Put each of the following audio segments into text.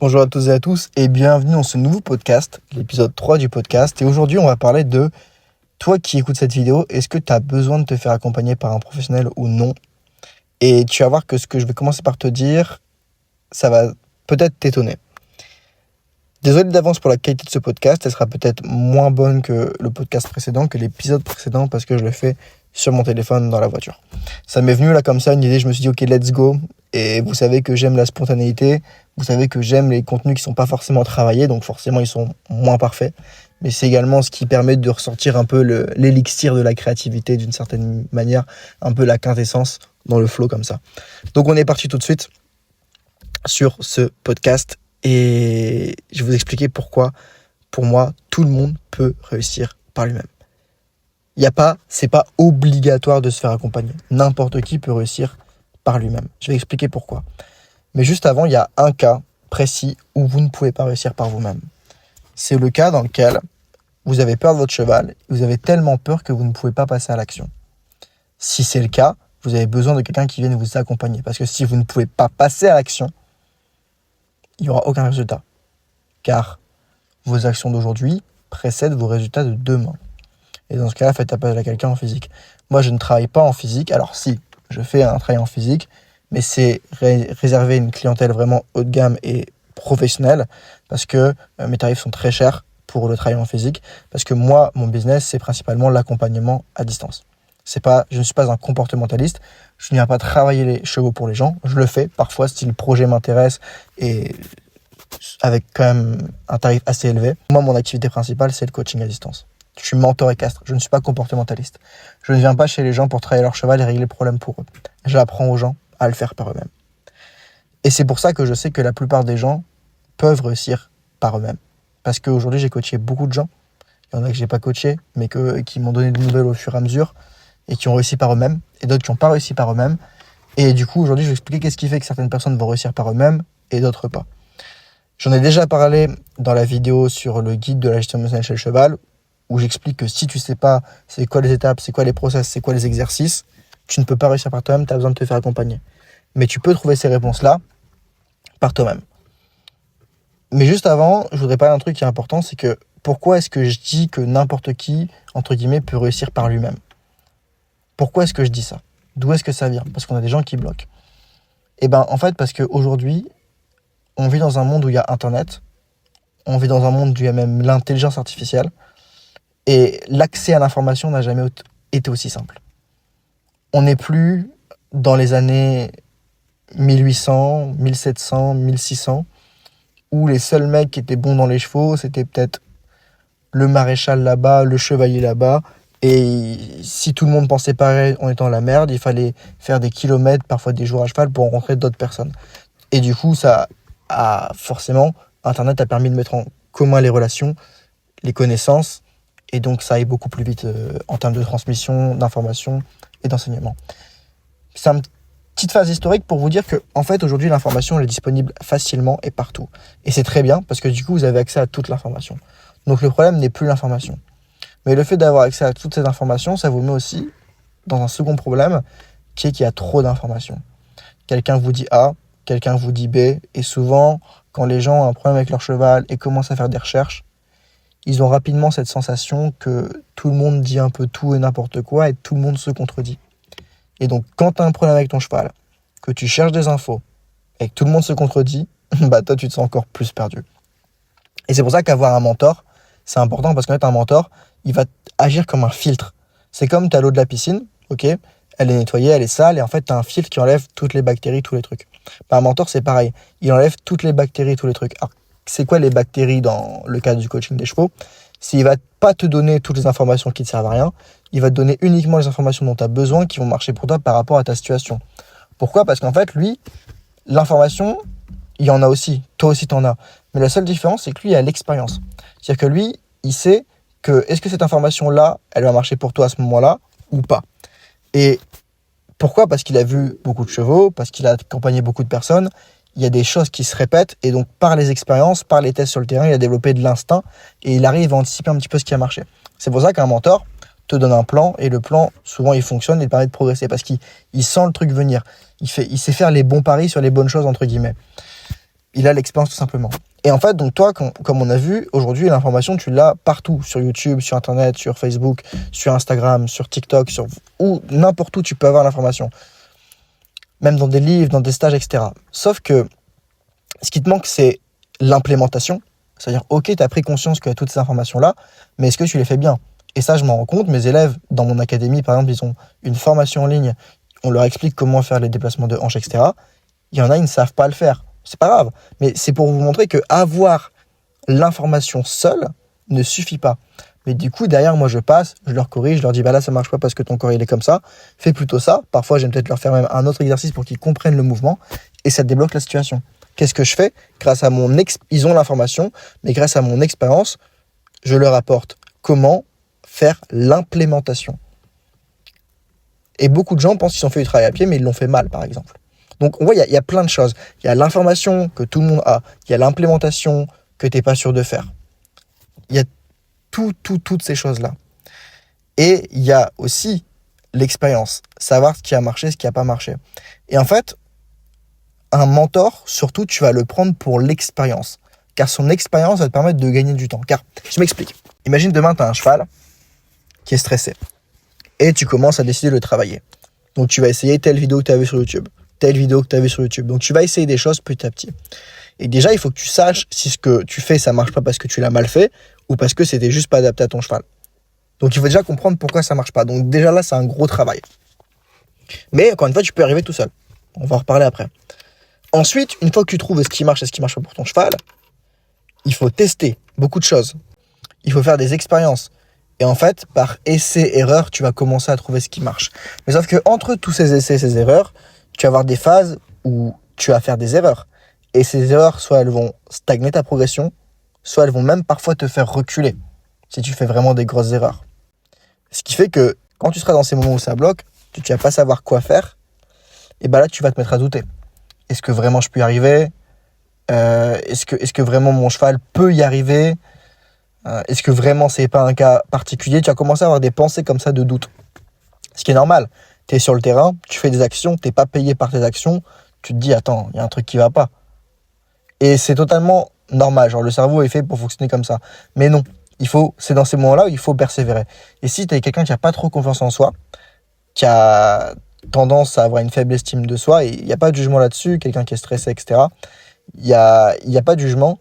Bonjour à tous et à tous et bienvenue dans ce nouveau podcast, l'épisode 3 du podcast. Et aujourd'hui, on va parler de toi qui écoutes cette vidéo, est-ce que tu as besoin de te faire accompagner par un professionnel ou non? Et tu vas voir que ce que je vais commencer par te dire, ça va peut-être t'étonner. Désolé d'avance pour la qualité de ce podcast, elle sera peut-être moins bonne que le podcast précédent, que l'épisode précédent, parce que je le fais sur mon téléphone dans la voiture. Ça m'est venu là comme ça, une idée, je me suis dit ok, let's go. Et vous savez que j'aime la spontanéité, vous savez que j'aime les contenus qui sont pas forcément travaillés, donc forcément ils sont moins parfaits. Mais c'est également ce qui permet de ressortir un peu l'élixir de la créativité d'une certaine manière, un peu la quintessence dans le flow comme ça. Donc on est parti tout de suite sur ce podcast et je vais vous expliquer pourquoi, pour moi, tout le monde peut réussir par lui-même. C'est pas obligatoire de se faire accompagner. N'importe qui peut réussir par lui-même. Je vais expliquer pourquoi. Mais juste avant, il y a un cas précis où vous ne pouvez pas réussir par vous-même. C'est le cas dans lequel vous avez peur de votre cheval, vous avez tellement peur que vous ne pouvez pas passer à l'action. Si c'est le cas, vous avez besoin de quelqu'un qui vienne vous accompagner. Parce que si vous ne pouvez pas passer à l'action, il n'y aura aucun résultat. Car vos actions d'aujourd'hui précèdent vos résultats de demain. Et dans ce cas-là, faites appel à quelqu'un en physique. Moi, je ne travaille pas en physique. Alors si, je fais un travail en physique, mais c'est réservé à une clientèle vraiment haut de gamme et professionnelle parce que mes tarifs sont très chers pour le travail en physique. Parce que moi, mon business, c'est principalement l'accompagnement à distance. Je ne suis pas un comportementaliste. Je ne viens pas travailler les chevaux pour les gens. Je le fais parfois si le projet m'intéresse et avec quand même un tarif assez élevé. Moi, mon activité principale, c'est le coaching à distance. Je suis mentor équestre. Je ne suis pas comportementaliste. Je ne viens pas chez les gens pour travailler leur cheval et régler les problèmes pour eux. J'apprends aux gens à le faire par eux-mêmes. Et c'est pour ça que je sais que la plupart des gens peuvent réussir par eux-mêmes. Parce qu'aujourd'hui, j'ai coaché beaucoup de gens. Il y en a que j'ai pas coaché, mais qui m'ont donné des nouvelles au fur et à mesure et qui ont réussi par eux-mêmes, et d'autres qui n'ont pas réussi par eux-mêmes. Et du coup, aujourd'hui, je vais expliquer qu'est-ce qui fait que certaines personnes vont réussir par eux-mêmes et d'autres pas. J'en ai déjà parlé dans la vidéo sur le guide de la gestion émotionnelle chez le cheval, où j'explique que si tu sais pas c'est quoi les étapes, c'est quoi les process, c'est quoi les exercices, tu ne peux pas réussir par toi-même, tu as besoin de te faire accompagner. Mais tu peux trouver ces réponses-là par toi-même. Mais juste avant, je voudrais parler d'un truc qui est important, c'est que pourquoi est-ce que je dis que n'importe qui, entre guillemets, peut réussir par lui-même? Pourquoi est-ce que je dis ça? D'où est-ce que ça vient? Parce qu'on a des gens qui bloquent. Et en fait, parce qu'aujourd'hui, on vit dans un monde où il y a Internet, on vit dans un monde où il y a même l'intelligence artificielle, et l'accès à l'information n'a jamais été aussi simple. On n'est plus dans les années 1800, 1700, 1600, où les seuls mecs qui étaient bons dans les chevaux, c'était peut-être le maréchal là-bas, le chevalier là-bas, et si tout le monde pensait pareil, on était dans la merde, il fallait faire des kilomètres, parfois des jours à cheval, pour rencontrer d'autres personnes. Et du coup, forcément, Internet a permis de mettre en commun les relations, les connaissances, et donc ça aille beaucoup plus vite en termes de transmission, d'information et d'enseignement. C'est une petite phase historique pour vous dire que, en fait, aujourd'hui, l'information elle est disponible facilement et partout. Et c'est très bien, parce que du coup, vous avez accès à toute l'information. Donc le problème n'est plus l'information. Mais le fait d'avoir accès à toutes ces informations, ça vous met aussi dans un second problème, qui est qu'il y a trop d'informations. Quelqu'un vous dit A, quelqu'un vous dit B, et souvent, quand les gens ont un problème avec leur cheval et commencent à faire des recherches, ils ont rapidement cette sensation que tout le monde dit un peu tout et n'importe quoi et tout le monde se contredit. Et donc, quand tu as un problème avec ton cheval, que tu cherches des infos et que tout le monde se contredit, toi, tu te sens encore plus perdu. Et c'est pour ça qu'avoir un mentor, c'est important parce qu'en fait, un mentor, il va agir comme un filtre. C'est comme tu as l'eau de la piscine, ok, elle est nettoyée, elle est sale, et en fait, tu as un filtre qui enlève toutes les bactéries, tous les trucs. Un mentor, c'est pareil. Il enlève toutes les bactéries, tous les trucs. Alors, c'est quoi les bactéries dans le cadre du coaching des chevaux? S'il va pas te donner toutes les informations qui ne servent à rien, il va te donner uniquement les informations dont tu as besoin qui vont marcher pour toi par rapport à ta situation. Pourquoi? Parce qu'en fait, lui, l'information, il y en a aussi. Toi aussi, tu en as. Mais la seule différence, c'est que lui, il a l'expérience. C'est-à-dire que lui, il sait que est-ce que cette information-là, elle va marcher pour toi à ce moment-là ou pas. Et pourquoi? Parce qu'il a vu beaucoup de chevaux, parce qu'il a accompagné beaucoup de personnes. Il y a des choses qui se répètent et donc par les expériences, par les tests sur le terrain, il a développé de l'instinct et il arrive à anticiper un petit peu ce qui a marché. C'est pour ça qu'un mentor te donne un plan et le plan, souvent, il fonctionne et il permet de progresser parce qu'il sent le truc venir. Il sait faire les bons paris sur les bonnes choses, entre guillemets. Il a l'expérience tout simplement. Et en fait, donc toi, comme on a vu, aujourd'hui, l'information, tu l'as partout. Sur YouTube, sur Internet, sur Facebook, sur Instagram, sur TikTok, ou n'importe où tu peux avoir l'information. Même dans des livres, dans des stages, etc. Sauf que ce qui te manque, c'est l'implémentation. C'est-à-dire, ok, tu as pris conscience qu'il y a toutes ces informations-là, mais est-ce que tu les fais bien? Et ça, je m'en rends compte. Mes élèves, dans mon académie, par exemple, ils ont une formation en ligne. On leur explique comment faire les déplacements de hanches, etc. Il y en a, ils ne savent pas le faire. C'est pas grave. Mais c'est pour vous montrer que avoir l'information seule ne suffit pas. Mais du coup, derrière, moi, je passe, je leur corrige, je leur dis, bah là, ça marche pas parce que ton corps, il est comme ça. Fais plutôt ça. Parfois, j'aime peut-être leur faire même un autre exercice pour qu'ils comprennent le mouvement. Et ça débloque la situation. Qu'est-ce que je fais? Grâce à ils ont l'information, mais grâce à mon expérience, je leur apporte comment faire l'implémentation. Et beaucoup de gens pensent qu'ils ont fait du travail à pied, mais ils l'ont fait mal, par exemple. Donc, on voit, il y a plein de choses. Il y a l'information que tout le monde a. Il y a l'implémentation que tu n'es pas sûr de faire. Il y a toutes ces choses-là. Et il y a aussi l'expérience. Savoir ce qui a marché, ce qui n'a pas marché. Et en fait, un mentor, surtout, tu vas le prendre pour l'expérience. Car son expérience va te permettre de gagner du temps. Car, je m'explique. Imagine demain, tu as un cheval qui est stressé. Et tu commences à décider de le travailler. Donc, tu vas essayer telle vidéo que tu as vue sur YouTube. Telle vidéo que tu as vue sur YouTube. Donc, tu vas essayer des choses petit à petit. Et déjà, il faut que tu saches si ce que tu fais, ça marche pas parce que tu l'as mal fait ou parce que c'était juste pas adapté à ton cheval. Donc, il faut déjà comprendre pourquoi ça marche pas. Donc, déjà là, c'est un gros travail. Mais, encore une fois, tu peux y arriver tout seul. On va en reparler après. Ensuite, une fois que tu trouves ce qui marche et ce qui marche pas pour ton cheval, il faut tester beaucoup de choses. Il faut faire des expériences. Et en fait, par essai-erreur, tu vas commencer à trouver ce qui marche. Mais sauf que entre tous ces essais et ces erreurs, tu vas avoir des phases où tu vas faire des erreurs. Et ces erreurs, soit elles vont stagner ta progression, soit elles vont même parfois te faire reculer si tu fais vraiment des grosses erreurs. Ce qui fait que quand tu seras dans ces moments où ça bloque, tu vas pas savoir quoi faire, et ben là, tu vas te mettre à douter. Est-ce que vraiment je peux y arriver? Est-ce que vraiment mon cheval peut y arriver? Est-ce que vraiment c'est pas un cas particulier? Tu vas commencer à avoir des pensées comme ça de doute. Ce qui est normal. Tu es sur le terrain, tu fais des actions, tu n'es pas payé par tes actions, tu te dis attends, il y a un truc qui va pas. Et c'est totalement normal, genre le cerveau est fait pour fonctionner comme ça. Mais non, c'est dans ces moments-là où il faut persévérer. Et si tu es quelqu'un qui n'a pas trop confiance en soi, qui a tendance à avoir une faible estime de soi, et il n'y a pas de jugement là-dessus, quelqu'un qui est stressé, etc., il n'y a pas de jugement,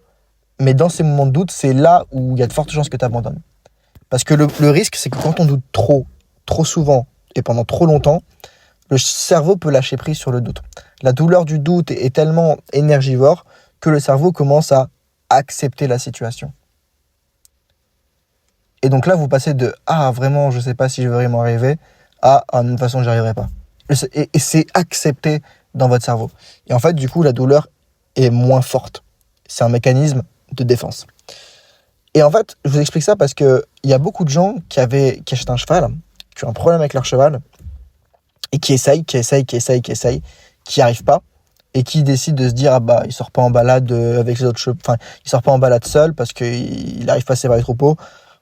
mais dans ces moments de doute, c'est là où il y a de fortes chances que tu abandonnes. Parce que le risque, c'est que quand on doute trop souvent, et pendant trop longtemps, le cerveau peut lâcher prise sur le doute. La douleur du doute est tellement énergivore que le cerveau commence à accepter la situation. Et donc là, vous passez de « Ah, vraiment, je ne sais pas si je vais vraiment arriver » à « Ah, de toute façon, je n'y arriverai pas ». Et c'est accepté dans votre cerveau. Et en fait, du coup, la douleur est moins forte. C'est un mécanisme de défense. Et en fait, je vous explique ça parce qu'il y a beaucoup de gens qui achètent un cheval, qui ont un problème avec leur cheval, et qui essayent, qui n'y arrivent pas, et qui décident de se dire, ah bah, il sort pas en balade avec les autres chevaux, enfin, il sort pas en balade seul parce qu'il n'arrive pas à séparer les troupeaux.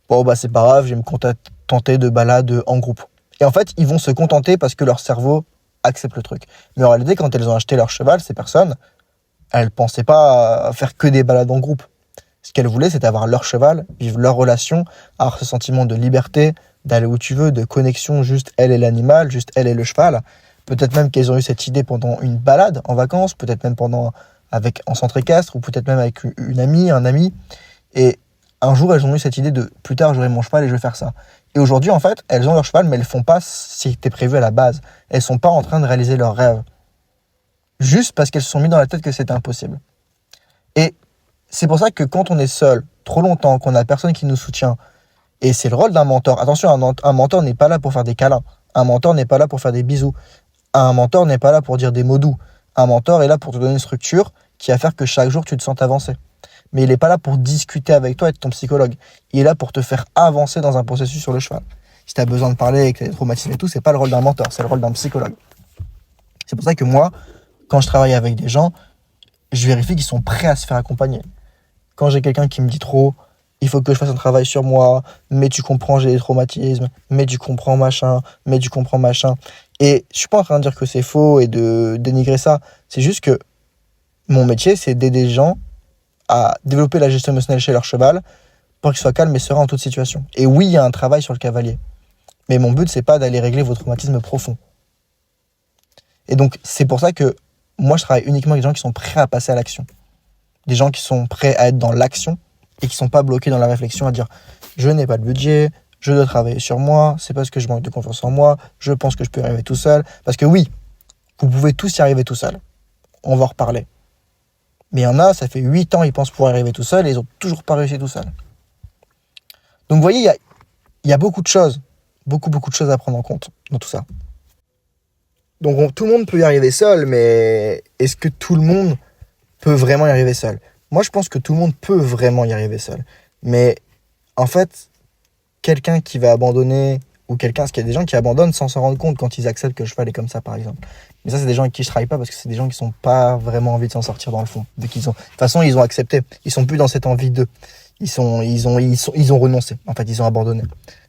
Bon, bah, c'est pas grave, je vais me contenter de balade en groupe. Et en fait, ils vont se contenter parce que leur cerveau accepte le truc. Mais en réalité, quand elles ont acheté leur cheval, ces personnes, elles pensaient pas à faire que des balades en groupe. Ce qu'elles voulaient, c'est avoir leur cheval, vivre leur relation, avoir ce sentiment de liberté, d'aller où tu veux, de connexion, juste elle et l'animal, juste elle et le cheval. Peut-être même qu'elles ont eu cette idée pendant une balade en vacances, peut-être même en centre équestre, ou peut-être même avec une amie, un ami. Et un jour, elles ont eu cette idée de plus tard, j'aurai mon cheval et je vais faire ça. Et aujourd'hui, en fait, elles ont leur cheval, mais elles ne font pas ce qui était prévu à la base. Elles ne sont pas en train de réaliser leurs rêves. Juste parce qu'elles se sont mis dans la tête que c'était impossible. Et c'est pour ça que quand on est seul, trop longtemps, qu'on n'a personne qui nous soutient, et c'est le rôle d'un mentor. Attention, un mentor n'est pas là pour faire des câlins. Un mentor n'est pas là pour faire des bisous. Un mentor n'est pas là pour dire des mots doux. Un mentor est là pour te donner une structure qui va faire que chaque jour, tu te sentes avancer. Mais il n'est pas là pour discuter avec toi, être ton psychologue. Il est là pour te faire avancer dans un processus sur le cheval. Si tu as besoin de parler avec les traumatismes et tout, c'est pas le rôle d'un mentor, c'est le rôle d'un psychologue. C'est pour ça que moi, quand je travaille avec des gens, je vérifie qu'ils sont prêts à se faire accompagner. Quand j'ai quelqu'un qui me dit trop, il faut que je fasse un travail sur moi, mais tu comprends, j'ai des traumatismes, mais tu comprends machin. Et je suis pas en train de dire que c'est faux et de dénigrer ça. C'est juste que Mon métier, c'est d'aider les gens à développer la gestion émotionnelle chez leur cheval pour qu'il soit calme et serein en toute situation. Et oui, il y a un travail sur le cavalier. Mais mon but, c'est pas d'aller régler vos traumatismes profonds. Et donc, c'est pour ça que moi, je travaille uniquement avec des gens qui sont prêts à passer à l'action. Des gens qui sont prêts à être dans l'action et qui sont pas bloqués dans la réflexion à dire « je n'ai pas le budget, je dois travailler sur moi, c'est parce que je manque de confiance en moi, je pense que je peux y arriver tout seul. » Parce que oui, vous pouvez tous y arriver tout seul. On va en reparler. Mais il y en a, ça fait 8 ans, ils pensent pouvoir y arriver tout seul et ils n'ont toujours pas réussi tout seul. Donc vous voyez, il y a beaucoup de choses, beaucoup de choses à prendre en compte dans tout ça. Donc tout le monde peut y arriver seul, mais est-ce que tout le monde peut vraiment y arriver seul ? Moi, je pense que tout le monde peut vraiment y arriver seul. Mais en fait, quelqu'un qui va abandonner, parce qu'il y a des gens qui abandonnent sans s'en rendre compte quand ils acceptent que le cheval est comme ça, par exemple. Mais ça, c'est des gens avec qui je travaille pas parce que c'est des gens qui n'ont pas vraiment envie de s'en sortir dans le fond. De toute façon, ils ont accepté. Ils sont plus dans cette envie d'eux. Ils ont renoncé. En fait, ils ont abandonné.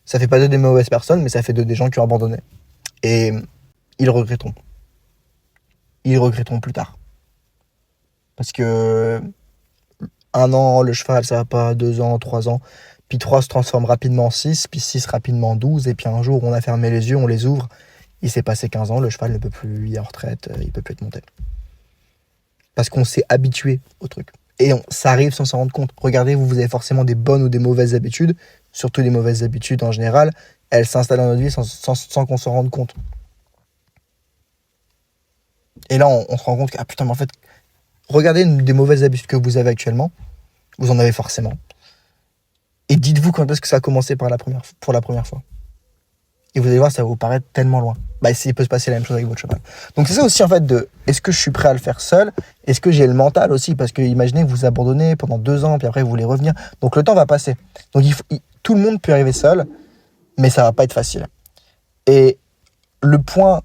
Ça fait pas d'eux des mauvaises personnes, mais ça fait d'eux des gens qui ont abandonné. Et ils le regretteront. Ils le regretteront plus tard. Parce que 1 an, le cheval, ça va pas, 2 ans, 3 ans. Puis 3 se transforme rapidement en 6, puis 6 rapidement en 12. Et puis un jour, on a fermé les yeux, on les ouvre. Il s'est passé 15 ans, le cheval ne peut plus, il est en retraite, il peut plus être monté. Parce qu'on s'est habitué au truc. Et ça arrive sans s'en rendre compte. Regardez, vous avez forcément des bonnes ou des mauvaises habitudes. Surtout les mauvaises habitudes en général. Elles s'installent dans notre vie sans qu'on s'en rende compte. Et là, on se rend compte que, ah putain, mais en fait, regardez des mauvaises habitudes que vous avez actuellement. Vous en avez forcément. Et dites-vous quand est-ce que ça a commencé pour la première fois. Et vous allez voir, ça va vous paraître tellement loin. Il peut se passer la même chose avec votre cheval. Donc c'est ça aussi en fait est-ce que je suis prêt à le faire seul ? Est-ce que j'ai le mental aussi ? Parce que imaginez que vous abandonnez pendant 2 ans, puis après vous voulez revenir. Donc le temps va passer. Donc tout le monde peut arriver seul, mais ça va pas être facile. Et le point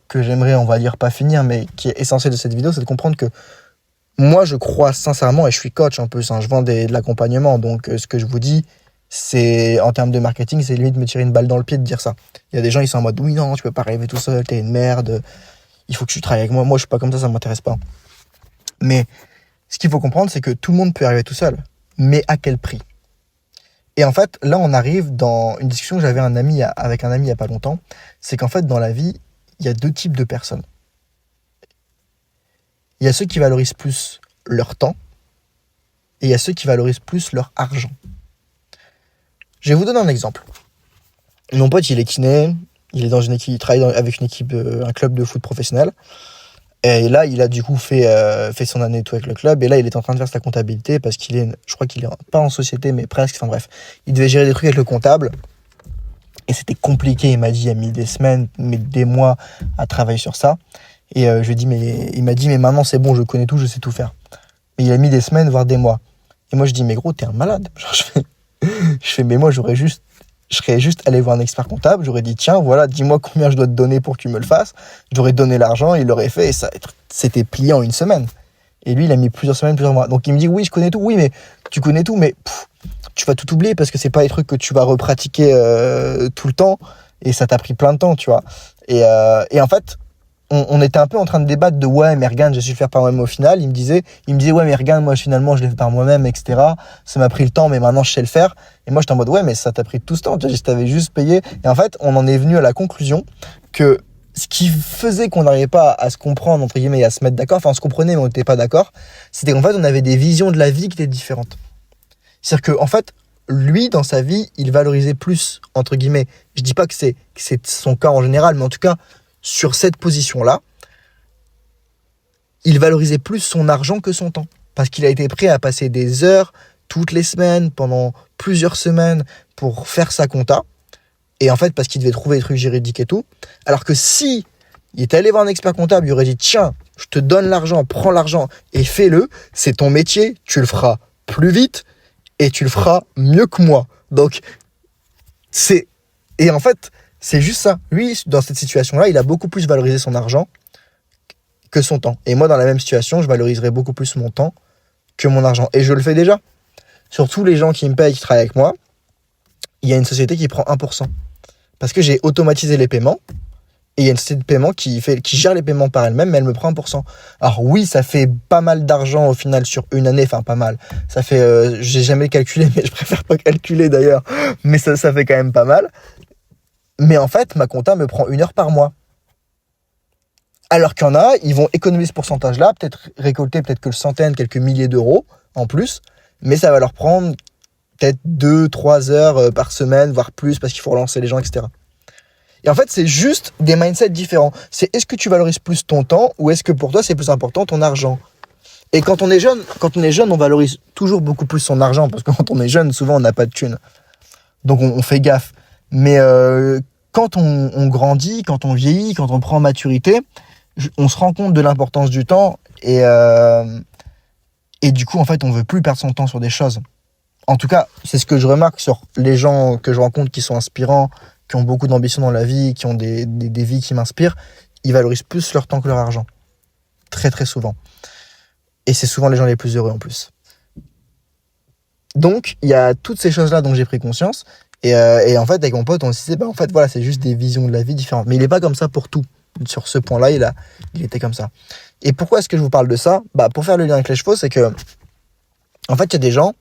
que j'aimerais, on va dire, pas finir, mais qui est essentiel de cette vidéo, c'est de comprendre que moi je crois sincèrement, et je suis coach en plus, je vends de l'accompagnement, donc ce que je vous dis, c'est en termes de marketing, c'est limite me tirer une balle dans le pied de dire ça. Il y a des gens, ils sont en mode oui, non, tu peux pas arriver tout seul, t'es une merde, il faut que tu travailles avec moi. Moi, je suis pas comme ça m'intéresse pas. Mais ce qu'il faut comprendre, c'est que tout le monde peut arriver tout seul, mais à quel prix ? Et en fait, là, on arrive dans une discussion que j'avais avec un ami il y a pas longtemps. C'est qu'en fait, dans la vie, il y a 2 types de personnes. Il y a ceux qui valorisent plus leur temps et il y a ceux qui valorisent plus leur argent. Je vais vous donner un exemple. Mon pote, il est kiné, il travaille avec une équipe, un club de foot professionnel. Et là, il a du coup fait son année et tout avec le club. Et là, il est en train de faire sa comptabilité parce je crois qu'il est pas en société, mais presque. Enfin bref, il devait gérer des trucs avec le comptable. Et c'était compliqué. Il m'a dit, il a mis des semaines, mais des mois à travailler sur ça. Et il m'a dit, mais maintenant c'est bon, je connais tout, je sais tout faire. Mais il a mis des semaines, voire des mois. Et moi, je dis, mais gros, t'es un malade. Mais moi, je serais juste allé voir un expert comptable, j'aurais dit tiens voilà, dis-moi combien je dois te donner pour que tu me le fasses, j'aurais donné l'argent, il l'aurait fait et ça c'était plié en 1 semaine. Et lui il a mis plusieurs semaines, plusieurs mois. Donc il me dit oui je connais tout, oui mais tu connais tout mais tu vas tout oublier parce que c'est pas des trucs que tu vas repratiquer tout le temps et ça t'a pris plein de temps tu vois. Et en fait on était un peu en train de débattre de ouais mais regarde j'ai su le faire par moi-même au final. Il me disait ouais mais regarde moi finalement je l'ai fait par moi-même etc. Ça m'a pris le temps mais maintenant je sais le faire. Et moi j'étais en mode ouais mais ça t'a pris tout ce temps, je t'avais juste payé. Et en fait on en est venu à la conclusion que ce qui faisait qu'on n'arrivait pas à se comprendre entre guillemets et à se mettre d'accord, enfin on se comprenait mais on n'était pas d'accord, c'était qu'en fait on avait des visions de la vie qui étaient différentes. C'est-à-dire qu'en fait lui dans sa vie il valorisait plus entre guillemets, je dis pas que c'est son cas en général mais en tout cas sur cette position-là, il valorisait plus son argent que son temps. Parce qu'il a été prêt à passer des heures, toutes les semaines, pendant plusieurs semaines, pour faire sa compta. Et en fait, parce qu'il devait trouver des trucs juridiques et tout. Alors que si il est allé voir un expert comptable, il aurait dit, tiens, je te donne l'argent, prends l'argent et fais-le. C'est ton métier, tu le feras plus vite et tu le feras mieux que moi. Donc, et en fait, c'est juste ça. Lui, dans cette situation-là, il a beaucoup plus valorisé son argent que son temps. Et moi, dans la même situation, je valoriserais beaucoup plus mon temps que mon argent. Et je le fais déjà. Sur tous les gens qui me payent, qui travaillent avec moi, il y a une société qui prend 1%. Parce que j'ai automatisé les paiements. Et il y a une société de paiement qui gère les paiements par elle-même, mais elle me prend 1%. Alors oui, ça fait pas mal d'argent au final sur une année, enfin pas mal. Ça fait, j'ai jamais calculé, mais je préfère pas calculer d'ailleurs, mais ça fait quand même pas mal. Mais en fait, ma compta me prend 1 heure par mois. Alors qu'il y en a, ils vont économiser ce pourcentage-là, peut-être récolter peut-être que centaines, quelques milliers d'euros en plus, mais ça va leur prendre peut-être 2-3 heures par semaine, voire plus, parce qu'il faut relancer les gens, etc. Et en fait, c'est juste des mindsets différents. C'est est-ce que tu valorises plus ton temps ou est-ce que pour toi, c'est plus important ton argent? Et quand on est jeune, on valorise toujours beaucoup plus son argent parce que quand on est jeune, souvent, on n'a pas de thunes. Donc, on fait gaffe. Mais quand on grandit, quand on vieillit, quand on prend maturité, on se rend compte de l'importance du temps et du coup, en fait, on veut plus perdre son temps sur des choses. En tout cas, c'est ce que je remarque sur les gens que je rencontre qui sont inspirants, qui ont beaucoup d'ambition dans la vie, qui ont des vies qui m'inspirent. Ils valorisent plus leur temps que leur argent. Très, très souvent. Et c'est souvent les gens les plus heureux en plus. Donc, il y a toutes ces choses-là dont j'ai pris conscience. Et en fait, avec mon pote, on se disait, en fait, voilà, c'est juste des visions de la vie différentes. Mais il n'est pas comme ça pour tout. Sur ce point-là, il était comme ça. Et pourquoi est-ce que je vous parle de ça? Pour faire le lien avec les chevaux, c'est que, en fait, il y a des gens,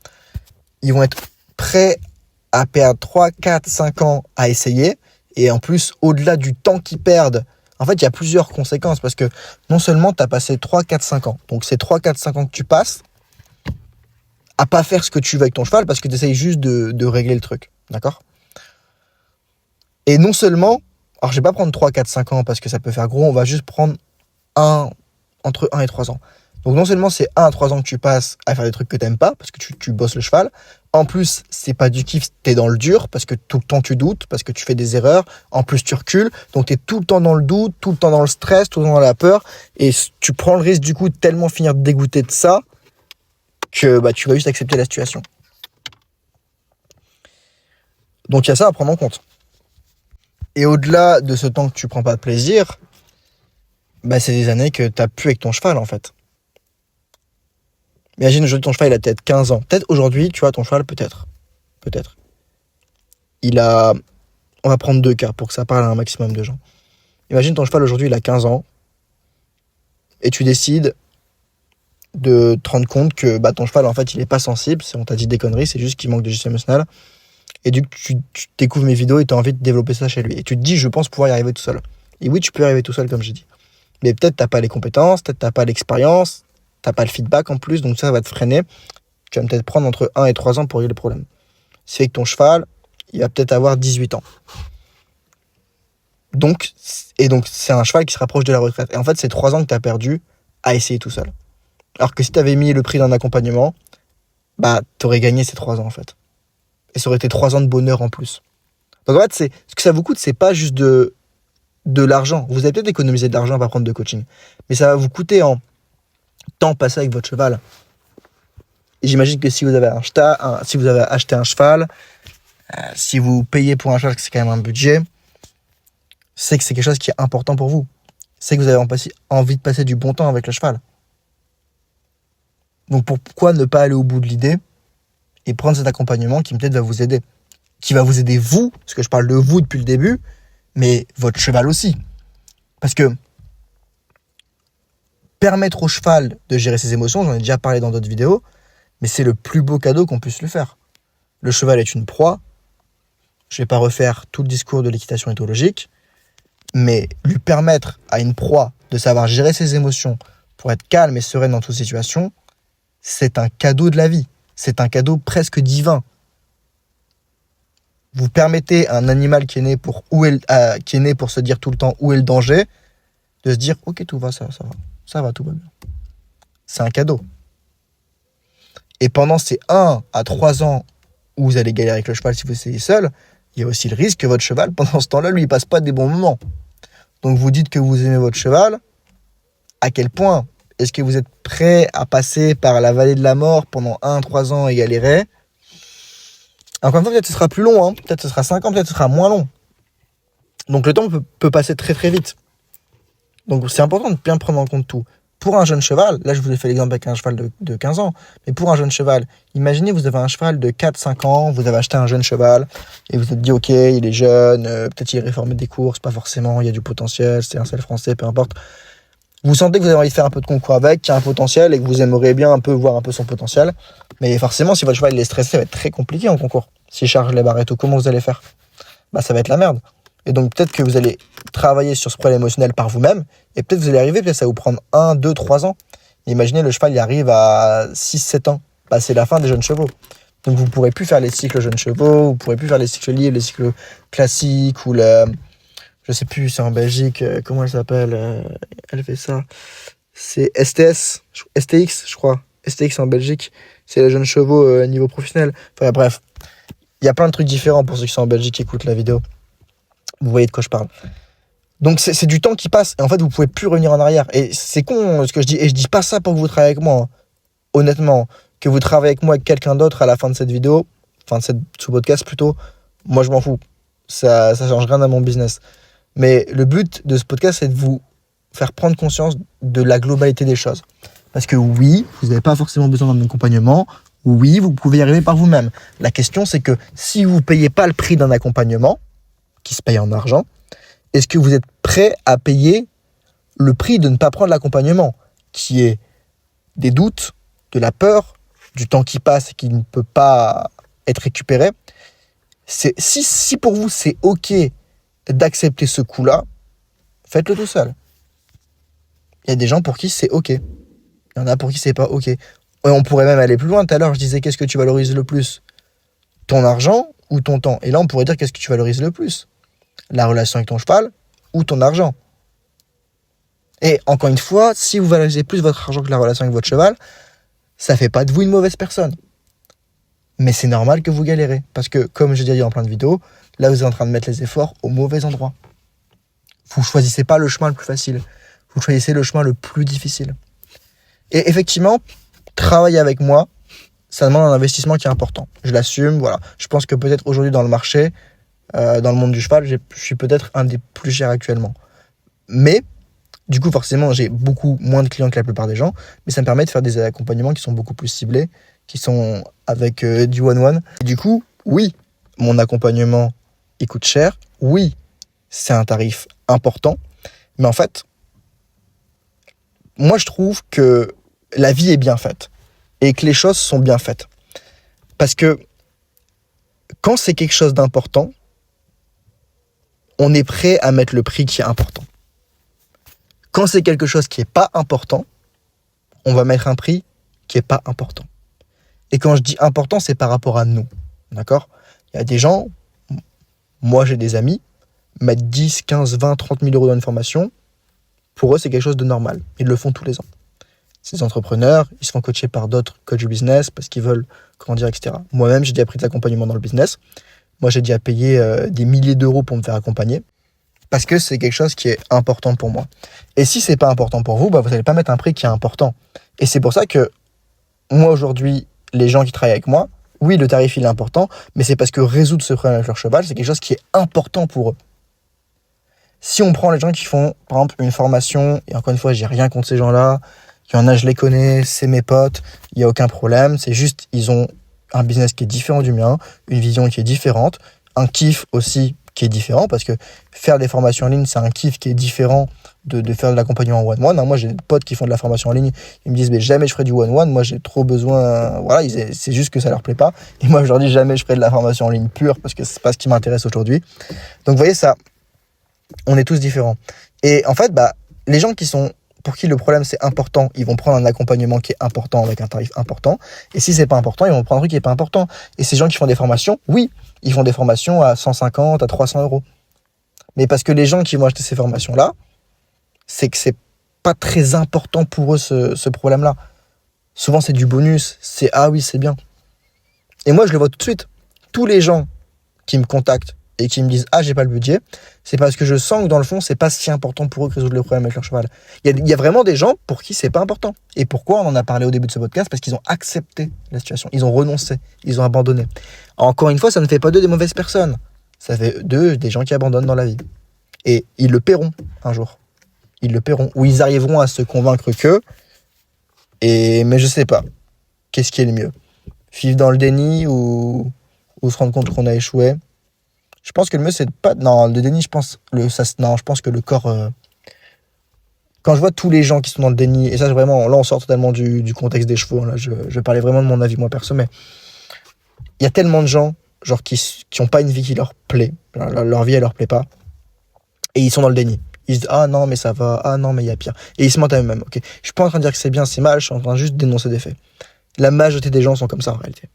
ils vont être prêts à perdre 3, 4, 5 ans à essayer. Et en plus, au-delà du temps qu'ils perdent, en fait, il y a plusieurs conséquences. Parce que non seulement tu as passé 3, 4, 5 ans. Donc, c'est 3, 4, 5 ans que tu passes à pas faire ce que tu veux avec ton cheval parce que tu essayes juste de régler le truc. D'accord? Et non seulement, alors je vais pas prendre 3, 4, 5 ans parce que ça peut faire gros, on va juste prendre entre 1 et 3 ans. Donc non seulement c'est 1 à 3 ans que tu passes à faire des trucs que t'aimes pas, parce que tu bosses le cheval, en plus c'est pas du kiff, t'es dans le dur, parce que tout le temps tu doutes, parce que tu fais des erreurs, en plus tu recules, donc t'es tout le temps dans le doute, tout le temps dans le stress, tout le temps dans la peur, et tu prends le risque du coup de tellement finir dégoûté de ça, que tu vas juste accepter la situation. Donc il y a ça à prendre en compte. Et au-delà de ce temps que tu prends pas de plaisir, c'est des années que t'as plus avec ton cheval en fait. Imagine aujourd'hui ton cheval il a peut-être 15 ans. Peut-être aujourd'hui, tu vois, ton cheval peut-être. On va prendre 2 cas pour que ça parle à un maximum de gens. Imagine ton cheval aujourd'hui il a 15 ans et tu décides de te rendre compte que ton cheval en fait il est pas sensible, on t'a dit des conneries, c'est juste qu'il manque de gestion émotionnelle. Et du coup, tu découvres mes vidéos et tu as envie de développer ça chez lui. Et tu te dis, je pense pouvoir y arriver tout seul. Et oui, tu peux y arriver tout seul, comme j'ai dit. Mais peut-être t'as pas les compétences, peut-être t'as pas l'expérience, t'as pas le feedback en plus, donc ça va te freiner. Tu vas peut-être prendre entre 1 et 3 ans pour régler le problème. C'est que ton cheval, il va peut-être avoir 18 ans. Donc, c'est un cheval qui se rapproche de la retraite. Et en fait, c'est 3 ans que tu as perdu à essayer tout seul. Alors que si tu avais mis le prix d'un accompagnement, tu aurais gagné ces 3 ans en fait. Et ça aurait été 3 ans de bonheur en plus. Donc en fait, ce que ça vous coûte, c'est pas juste de l'argent. Vous allez peut-être économiser de l'argent à pas prendre de coaching. Mais ça va vous coûter en temps passé avec votre cheval. Et j'imagine que si vous avez acheté un cheval, si vous payez pour un cheval, c'est quand même un budget, c'est que c'est quelque chose qui est important pour vous. C'est que vous avez envie de passer du bon temps avec le cheval. Donc pourquoi ne pas aller au bout de l'idée et prendre cet accompagnement qui peut-être va vous aider. Qui va vous aider vous, parce que je parle de vous depuis le début, mais votre cheval aussi. Parce que permettre au cheval de gérer ses émotions, j'en ai déjà parlé dans d'autres vidéos, mais c'est le plus beau cadeau qu'on puisse lui faire. Le cheval est une proie. Je ne vais pas refaire tout le discours de l'équitation éthologique, mais lui permettre à une proie de savoir gérer ses émotions pour être calme et sereine dans toute situation, c'est un cadeau de la vie. C'est un cadeau presque divin. Vous permettez à un animal qui est né pour se dire tout le temps où est le danger, de se dire ok, tout va, ça va, tout va bien. C'est un cadeau. Et pendant ces 1 à 3 ans où vous allez galérer avec le cheval si vous essayez seul, il y a aussi le risque que votre cheval, pendant ce temps-là, lui, il passe pas des bons moments. Donc vous dites que vous aimez votre cheval, à quel point est-ce que vous êtes prêt à passer par la vallée de la mort pendant 1-3 ans et galérer? Encore une fois, peut-être ce sera plus long, hein. Peut-être ce sera 5 ans, peut-être ce sera moins long. Donc le temps peut passer très très vite. Donc c'est important de bien prendre en compte tout. pour un jeune cheval, là je vous ai fait l'exemple avec un cheval de 15 ans, mais pour un jeune cheval, imaginez vous avez un cheval de 4-5 ans, vous avez acheté un jeune cheval, et vous vous êtes dit ok, il est jeune, peut-être il est réformé des courses, pas forcément, il y a du potentiel, c'est un seul français, peu importe. Vous sentez que vous avez envie de faire un peu de concours avec, qu'il y a un potentiel, et que vous aimeriez bien un peu voir un peu son potentiel, mais forcément si votre cheval il est stressé, ça va être très compliqué en concours. S'il charge les barrettes, comment vous allez faire? Bah ça va être la merde. Et donc peut-être que vous allez travailler sur ce problème émotionnel par vous-même, et peut-être vous allez arriver, peut-être ça va vous prendre 1, 2, 3 ans. Imaginez le cheval, il arrive à 6, 7 ans. Bah, c'est la fin des jeunes chevaux. Donc vous ne pourrez plus faire les cycles jeunes chevaux, vous ne pourrez plus faire les cycles libres, les cycles classiques, ou le... Je sais plus, c'est en Belgique, comment elle s'appelle elle fait ça. C'est STX, je crois. STX en Belgique, c'est les jeunes chevaux niveau professionnel. Enfin bref, il y a plein de trucs différents pour ceux qui sont en Belgique et écoutent la vidéo. Vous voyez de quoi je parle. Donc c'est du temps qui passe, et en fait vous pouvez plus revenir en arrière. Et c'est con ce que je dis, et je dis pas ça pour que vous travaillez avec moi, hein. Honnêtement, que vous travaillez avec moi avec quelqu'un d'autre à la fin de cette vidéo, enfin de ce podcast plutôt, moi je m'en fous. Ça change rien à mon business. Mais le but de ce podcast, c'est de vous faire prendre conscience de la globalité des choses. Parce que oui, vous n'avez pas forcément besoin d'un accompagnement, oui, vous pouvez y arriver par vous-même. La question c'est que si vous ne payez pas le prix d'un accompagnement, qui se paye en argent, est-ce que vous êtes prêt à payer le prix de ne pas prendre l'accompagnement, qui est des doutes, de la peur, du temps qui passe et qui ne peut pas être récupéré? Si pour vous c'est ok d'accepter ce coup-là, faites-le tout seul. Il y a des gens pour qui c'est ok. Il y en a pour qui c'est pas ok. Et on pourrait même aller plus loin. Tout à l'heure, je disais qu'est-ce que tu valorises le plus? Ton argent ou ton temps? Et là, on pourrait dire qu'est-ce que tu valorises le plus? La relation avec ton cheval ou ton argent? Et encore une fois, si vous valorisez plus votre argent que la relation avec votre cheval, ça fait pas de vous une mauvaise personne. Mais c'est normal que vous galérez. Parce que, comme je l'ai dit en plein de vidéos, là, vous êtes en train de mettre les efforts au mauvais endroit. Vous ne choisissez pas le chemin le plus facile. Vous choisissez le chemin le plus difficile. Et effectivement, travailler avec moi, ça demande un investissement qui est important. Je l'assume, voilà. Je pense que peut-être aujourd'hui dans le marché, dans le monde du cheval, je suis peut-être un des plus chers actuellement. Mais, du coup, forcément, j'ai beaucoup moins de clients que la plupart des gens, mais ça me permet de faire des accompagnements qui sont beaucoup plus ciblés, qui sont avec du one-one. Et du coup, oui, mon accompagnement, il coûte cher. Oui, c'est un tarif important. Mais en fait, moi, je trouve que la vie est bien faite et que les choses sont bien faites. Parce que quand c'est quelque chose d'important, on est prêt à mettre le prix qui est important. Quand c'est quelque chose qui n'est pas important, on va mettre un prix qui n'est pas important. Et quand je dis important, c'est par rapport à nous. D'accord ? Il y a des gens, moi j'ai des amis, mettre 10, 15, 20, 30 000 euros dans une formation, pour eux c'est quelque chose de normal. Ils le font tous les ans. Ces entrepreneurs, ils se font coacher par d'autres coachs business parce qu'ils veulent grandir, etc. Moi-même, j'ai déjà pris de l'accompagnement dans le business. Moi, j'ai déjà payé des milliers d'euros pour me faire accompagner parce que c'est quelque chose qui est important pour moi. Et si c'est pas important pour vous, bah, vous n'allez pas mettre un prix qui est important. Et c'est pour ça que moi, aujourd'hui, les gens qui travaillent avec moi, oui, le tarif, il est important, mais c'est parce que résoudre ce problème avec leur cheval, c'est quelque chose qui est important pour eux. Si on prend les gens qui font, par exemple, une formation, et encore une fois, j'ai rien contre ces gens-là, il y en a, je les connais, c'est mes potes, il n'y a aucun problème, c'est juste, ils ont un business qui est différent du mien, une vision qui est différente, un kiff aussi qui est différent, parce que faire des formations en ligne, c'est un kiff qui est différent de faire de l'accompagnement en one-one. Moi, j'ai des potes qui font de la formation en ligne, ils me disent, mais jamais je ferai du one-one, moi j'ai trop besoin, voilà, c'est juste que ça leur plaît pas. Et moi, je leur dis, jamais je ferai de la formation en ligne pure, parce que c'est pas ce qui m'intéresse aujourd'hui. Donc, vous voyez ça, on est tous différents. Et en fait, bah, les gens pour qui le problème c'est important, ils vont prendre un accompagnement qui est important avec un tarif important. Et si c'est pas important, ils vont prendre un truc qui est pas important. Et ces gens qui font des formations, oui, ils font des formations à 150, à 300 euros. Mais parce que les gens qui vont acheter ces formations-là, c'est que c'est pas très important pour eux ce problème-là. Souvent c'est du bonus, c'est ah oui, c'est bien. Et moi je le vois tout de suite. Tous les gens qui me contactent et qui me disent ah j'ai pas le budget, c'est parce que je sens que dans le fond c'est pas si important pour eux de résoudre le problème avec leur cheval. Il y a vraiment des gens pour qui c'est pas important. Et pourquoi on en a parlé au début de ce podcast? Parce qu'ils ont accepté la situation, ils ont renoncé, ils ont abandonné. Encore une fois, ça ne fait pas d'eux des mauvaises personnes, ça fait d'eux des gens qui abandonnent dans la vie. Et ils le paieront un jour. ils le paieront. Ou ils arriveront à se convaincre mais je sais pas. Qu'est-ce qui est le mieux? Vivre dans le déni ou se rendre compte qu'on a échoué? Je pense que le mieux, c'est de pas... Non, le déni, je pense que le corps... Quand je vois tous les gens qui sont dans le déni, et ça, vraiment, là, on sort totalement du contexte des chevaux. Là, je parlais vraiment de mon avis, moi, perso, mais il y a tellement de gens, genre, qui ont pas une vie qui leur plaît. Leur vie, elle leur plaît pas. Et ils sont dans le déni. Ils se disent, ah non, mais ça va. Ah non, mais il y a pire. Et ils se mentent à eux-mêmes, ok? Je suis pas en train de dire que c'est bien, c'est mal. Je suis en train juste de dénoncer des faits. La majorité des gens sont comme ça, en réalité.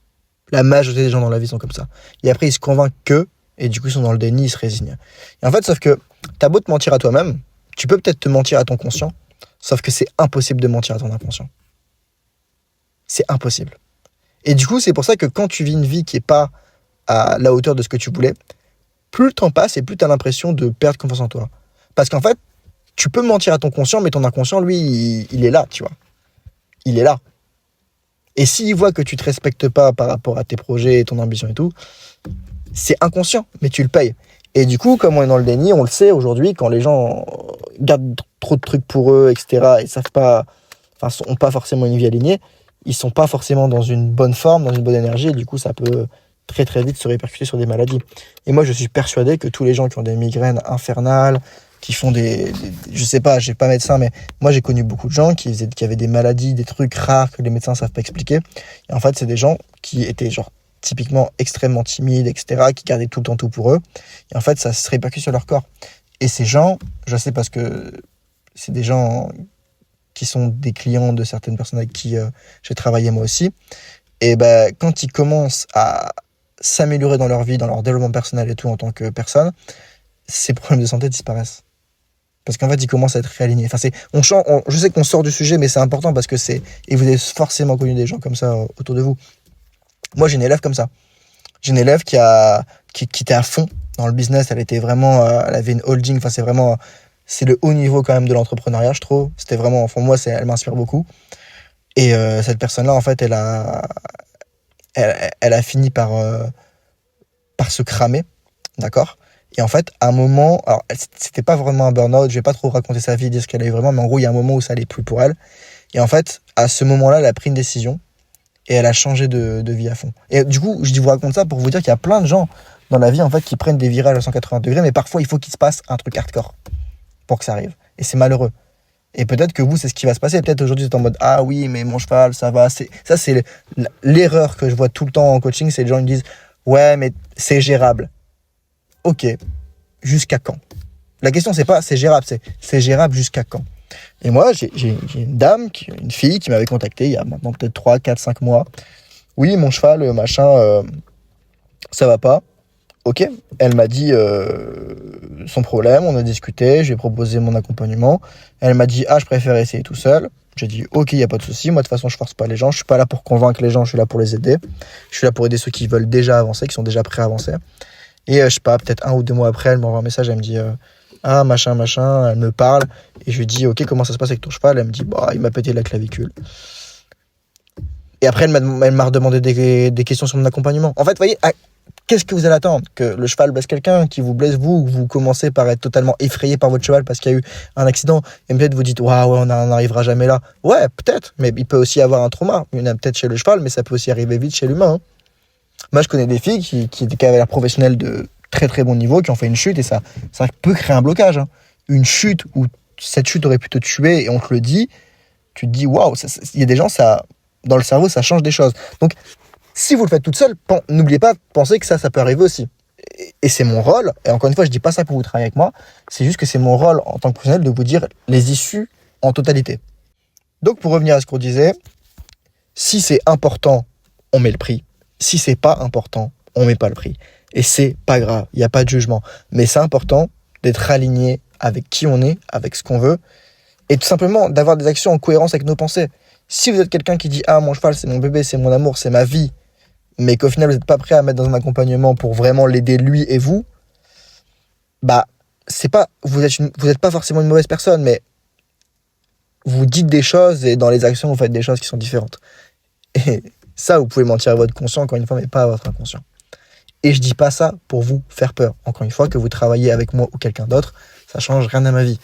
La majorité des gens dans la vie sont comme ça. Et après, ils se convainquent et du coup, ils sont dans le déni, ils se résignent. Et en fait, sauf que t'as beau te mentir à toi-même, tu peux peut-être te mentir à ton conscient, sauf que c'est impossible de mentir à ton inconscient. C'est impossible. Et du coup, c'est pour ça que quand tu vis une vie qui est pas à la hauteur de ce que tu voulais, plus le temps passe et plus tu as l'impression de perdre confiance en toi. Parce qu'en fait, tu peux mentir à ton conscient, mais ton inconscient, lui, il est là, tu vois. Il est là. Et s'il voit que tu te respectes pas par rapport à tes projets, ton ambition et tout, c'est inconscient, mais tu le payes. Et du coup, comme on est dans le déni, on le sait aujourd'hui, quand les gens gardent trop de trucs pour eux, etc., et savent pas, enfin, ont pas forcément une vie alignée, ils sont pas forcément dans une bonne forme, dans une bonne énergie, et du coup, ça peut très très vite se répercuter sur des maladies. Et moi, je suis persuadé que tous les gens qui ont des migraines infernales, qui font je sais pas, je suis pas médecin, mais moi, j'ai connu beaucoup de gens qui avaient des maladies, des trucs rares que les médecins savent pas expliquer. Et en fait, c'est des gens qui étaient genre typiquement extrêmement timides, etc., qui gardaient tout le temps tout pour eux. Et en fait, ça se répercute sur leur corps. Et ces gens, je sais parce que c'est des gens qui sont des clients de certaines personnes avec qui j'ai travaillé moi aussi. Et ben, quand ils commencent à s'améliorer dans leur vie, dans leur développement personnel et tout en tant que personne, ces problèmes de santé disparaissent. Parce qu'en fait, ils commencent à être réalignés. Enfin, je sais qu'on sort du sujet, mais c'est important parce que et vous avez forcément connu des gens comme ça autour de vous. Moi, j'ai une élève comme ça. J'ai une élève qui était à fond dans le business. Elle était vraiment, elle avait une holding. Enfin, c'est le haut niveau quand même de l'entrepreneuriat, je trouve. C'était vraiment, enfin, moi, elle m'inspire beaucoup. Et cette personne-là, en fait, elle a fini par se cramer, d'accord? Et en fait, à un moment, alors c'était pas vraiment un burn-out, je vais pas trop raconter sa vie, dire ce qu'elle a eu vraiment, mais en gros, il y a un moment où ça allait plus pour elle. Et en fait, à ce moment-là, elle a pris une décision et elle a changé de vie à fond. Et du coup, je vous raconte ça pour vous dire qu'il y a plein de gens dans la vie, en fait, qui prennent des virages à 180 degrés, mais parfois, il faut qu'il se passe un truc hardcore pour que ça arrive. Et c'est malheureux. Et peut-être que vous, c'est ce qui va se passer. Peut-être aujourd'hui, vous êtes en mode « Ah oui, mais mon cheval, ça va. » Ça, c'est l'erreur que je vois tout le temps en coaching, c'est les gens qui disent « Ouais, mais c'est gérable. » Ok, jusqu'à quand? La question, c'est pas c'est gérable, c'est gérable jusqu'à quand? Et moi, j'ai une fille qui m'avait contacté il y a maintenant peut-être 3, 4, 5 mois. Oui, mon cheval, machin, ça va pas. Ok, elle m'a dit son problème, on a discuté, je lui ai proposé mon accompagnement. Elle m'a dit, je préfère essayer tout seul. J'ai dit, ok, il n'y a pas de souci. Moi, de toute façon, je force pas les gens. Je suis pas là pour convaincre les gens, je suis là pour les aider. Je suis là pour aider ceux qui veulent déjà avancer, qui sont déjà prêts à avancer. Et je sais pas, peut-être 1 ou 2 mois après, elle m'envoie un message, elle me dit, machin, elle me parle. Et je lui dis, ok, comment ça se passe avec ton cheval? Elle me dit, il m'a pété la clavicule. Et après, elle m'a redemandé des questions sur mon accompagnement. En fait, vous voyez, qu'est-ce que vous allez attendre? Que le cheval blesse quelqu'un, qui vous blesse vous, que vous commencez par être totalement effrayé par votre cheval parce qu'il y a eu un accident, et peut-être vous dites, ouais, on n'arrivera jamais là. Ouais, peut-être, mais il peut aussi y avoir un trauma. Il y en a peut-être chez le cheval, mais ça peut aussi arriver vite chez l'humain. Hein. Moi, je connais des filles qui avaient l'air professionnelles de très très bon niveau, qui ont fait une chute, et ça peut créer un blocage. Hein. Une chute où cette chute aurait pu te tuer, et on te le dit, tu te dis, waouh, il y a des gens, ça, dans le cerveau, ça change des choses. Donc, si vous le faites toute seule, n'oubliez pas de penser que ça peut arriver aussi. Et c'est mon rôle, et encore une fois, je dis pas ça pour vous travailler avec moi, c'est juste que c'est mon rôle en tant que professionnel de vous dire les issues en totalité. Donc, pour revenir à ce qu'on disait, si c'est important, on met le prix. Si c'est pas important, on met pas le prix. Et c'est pas grave, il n'y a pas de jugement. Mais c'est important d'être aligné avec qui on est, avec ce qu'on veut, et tout simplement d'avoir des actions en cohérence avec nos pensées. Si vous êtes quelqu'un qui dit « mon cheval, c'est mon bébé, c'est mon amour, c'est ma vie », mais qu'au final, vous n'êtes pas prêt à mettre dans un accompagnement pour vraiment l'aider lui et vous, c'est pas, vous êtes pas forcément une mauvaise personne, mais vous dites des choses et dans les actions, vous faites des choses qui sont différentes. Et ça, vous pouvez mentir à votre conscient, encore une fois, mais pas à votre inconscient. Et je dis pas ça pour vous faire peur. Encore une fois, que vous travaillez avec moi ou quelqu'un d'autre, ça change rien à ma vie.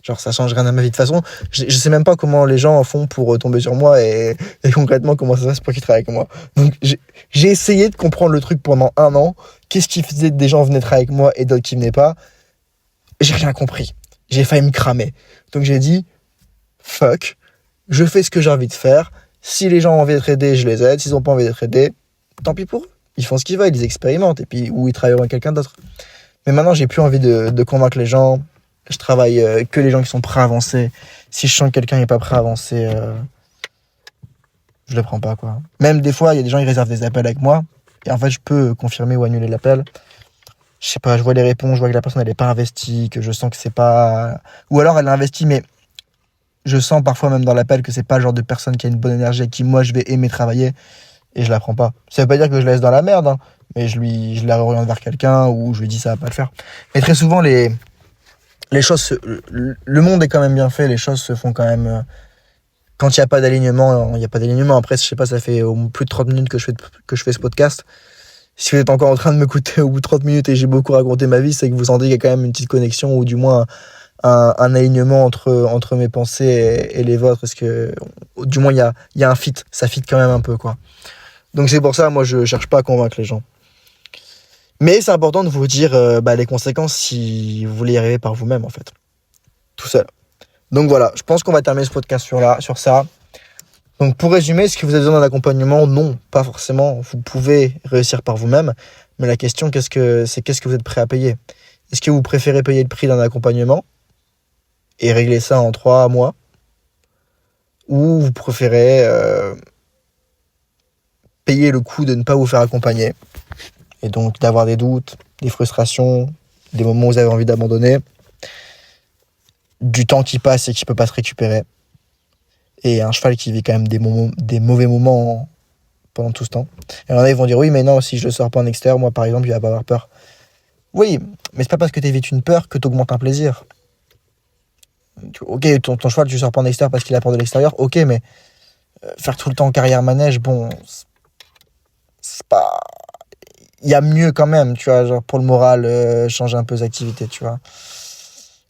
Genre, ça change rien à ma vie. De toute façon, je sais même pas comment les gens font pour tomber sur moi et concrètement comment ça se passe pour qu'ils travaillent avec moi. Donc, j'ai essayé de comprendre le truc pendant 1 an. Qu'est-ce qui faisait que des gens venaient travailler avec moi et d'autres qui venaient pas? J'ai rien compris. J'ai failli me cramer. Donc, j'ai dit, fuck, je fais ce que j'ai envie de faire. Si les gens ont envie d'être aidés, je les aide. S'ils ont pas envie d'être aidés, tant pis pour eux. Ils font ce qu'ils veulent, ils expérimentent et puis ou ils travailleront avec quelqu'un d'autre. Mais maintenant, j'ai plus envie de convaincre les gens. Je travaille que les gens qui sont prêts à avancer. Si je sens que quelqu'un n'est pas prêt à avancer, je le prends pas, quoi. Même des fois, il y a des gens qui réservent des appels avec moi. Et en fait, je peux confirmer ou annuler l'appel. Je sais pas, je vois les réponses, je vois que la personne, elle est pas investie, que je sens que c'est pas... Ou alors, elle est investie, mais je sens parfois même dans l'appel que c'est pas le genre de personne qui a une bonne énergie, avec qui moi, je vais aimer travailler. Et je la prends pas. Ça veut pas dire que je la laisse dans la merde, hein, mais je la réoriente vers quelqu'un ou je lui dis ça va pas le faire. Mais très souvent, les choses, le monde est quand même bien fait, les choses se font quand même. Quand il n'y a pas d'alignement, il n'y a pas d'alignement. Après, je sais pas, ça fait plus de 30 minutes que je fais ce podcast. Si vous êtes encore en train de m'écouter au bout de 30 minutes et j'ai beaucoup raconté ma vie, c'est que vous sentez qu'il y a quand même une petite connexion ou du moins un alignement entre mes pensées et les vôtres. Parce que du moins, il y a un fit. Ça fit quand même un peu, quoi. Donc c'est pour ça, moi, je cherche pas à convaincre les gens. Mais c'est important de vous dire les conséquences si vous voulez y arriver par vous-même, en fait. Tout seul. Donc voilà, je pense qu'on va terminer ce podcast sur ça. Donc pour résumer, est-ce que vous avez besoin d'un accompagnement? Non, pas forcément. Vous pouvez réussir par vous-même. Mais la question, qu'est-ce que vous êtes prêt à payer? Est-ce que vous préférez payer le prix d'un accompagnement et régler ça en 3 mois? Ou vous préférez payer le coût de ne pas vous faire accompagner et donc d'avoir des doutes, des frustrations, des moments où vous avez envie d'abandonner, du temps qui passe et qui peut pas se récupérer, et un cheval qui vit quand même des mauvais moments pendant tout ce temps. Et alors là, ils vont dire oui, mais non, si je le sors pas en extérieur, moi par exemple, il va pas avoir peur. Oui, mais c'est pas parce que tu évites une peur que tu augmentes un plaisir. Ok, ton cheval, tu le sors pas en extérieur parce qu'il a peur de l'extérieur, ok, mais faire tout le temps carrière manège, bon, c'est pas... Il y a mieux quand même, tu vois, genre pour le moral, changer un peu d'activité, tu vois.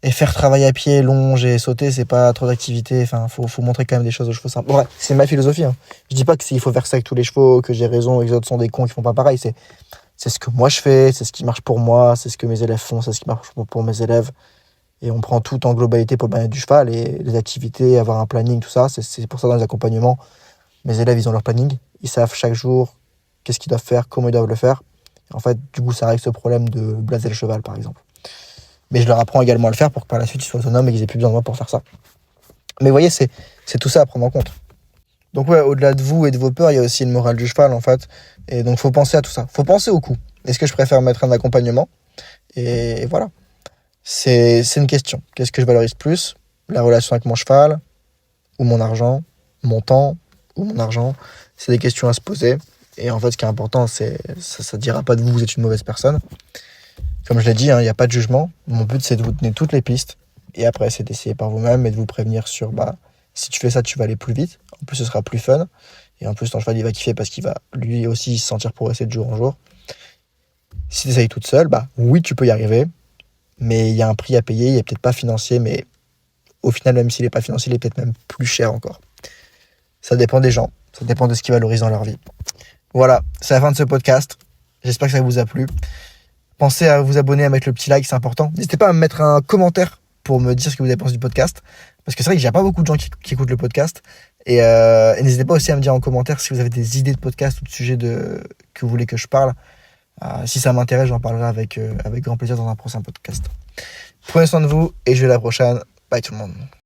Et faire travail à pied, longe et sauter, c'est pas trop d'activité. Enfin, faut montrer quand même des choses aux chevaux simples. Bon, ouais, c'est ma philosophie, hein. Je dis pas qu'il faut faire ça avec tous les chevaux, que j'ai raison et que les autres sont des cons qui font pas pareil. C'est ce que moi je fais, c'est ce qui marche pour moi, c'est ce que mes élèves font, c'est ce qui marche pour mes élèves. Et on prend tout en globalité pour le bien-être du cheval et les activités, avoir un planning, tout ça. C'est pour ça dans les accompagnements, mes élèves, ils ont leur planning. Ils savent chaque jour qu'est-ce qu'ils doivent faire, comment ils doivent le faire. En fait, du coup, ça règle ce problème de blaser le cheval, par exemple. Mais je leur apprends également à le faire pour que par la suite, ils soient autonomes et qu'ils aient plus besoin de moi pour faire ça. Mais vous voyez, c'est tout ça à prendre en compte. Donc ouais, au-delà de vous et de vos peurs, il y a aussi le moral du cheval, en fait. Et donc, faut penser à tout ça. Faut penser au coût. Est-ce que je préfère mettre un accompagnement? Et voilà. C'est une question. Qu'est-ce que je valorise plus? La relation avec mon cheval? Ou mon argent? Mon temps? Ou mon argent? C'est des questions à se poser. Et en fait, ce qui est important, c'est ça ne dira pas de vous, vous êtes une mauvaise personne. Comme je l'ai dit, il n'y a pas de jugement. Mon but, c'est de vous donner toutes les pistes. Et après, c'est d'essayer par vous-même et de vous prévenir sur, si tu fais ça, tu vas aller plus vite. En plus, ce sera plus fun. Et en plus, ton cheval, il va kiffer parce qu'il va lui aussi se sentir progresser de jour en jour. Si tu essayes toute seule, oui, tu peux y arriver. Mais il y a un prix à payer. Il n'est peut-être pas financier, mais au final, même s'il n'est pas financier, il est peut-être même plus cher encore. Ça dépend des gens. Ça dépend de ce qu'ils valorisent dans leur vie. Voilà, c'est la fin de ce podcast. J'espère que ça vous a plu. Pensez à vous abonner, à mettre le petit like, c'est important. N'hésitez pas à me mettre un commentaire pour me dire ce que vous avez pensé du podcast. Parce que c'est vrai qu'il n'y a pas beaucoup de gens qui écoutent le podcast. Et n'hésitez pas aussi à me dire en commentaire si vous avez des idées de podcast ou de sujets que vous voulez que je parle. Si ça m'intéresse, j'en parlerai avec grand plaisir dans un prochain podcast. Prenez soin de vous et je vous dis à la prochaine. Bye tout le monde.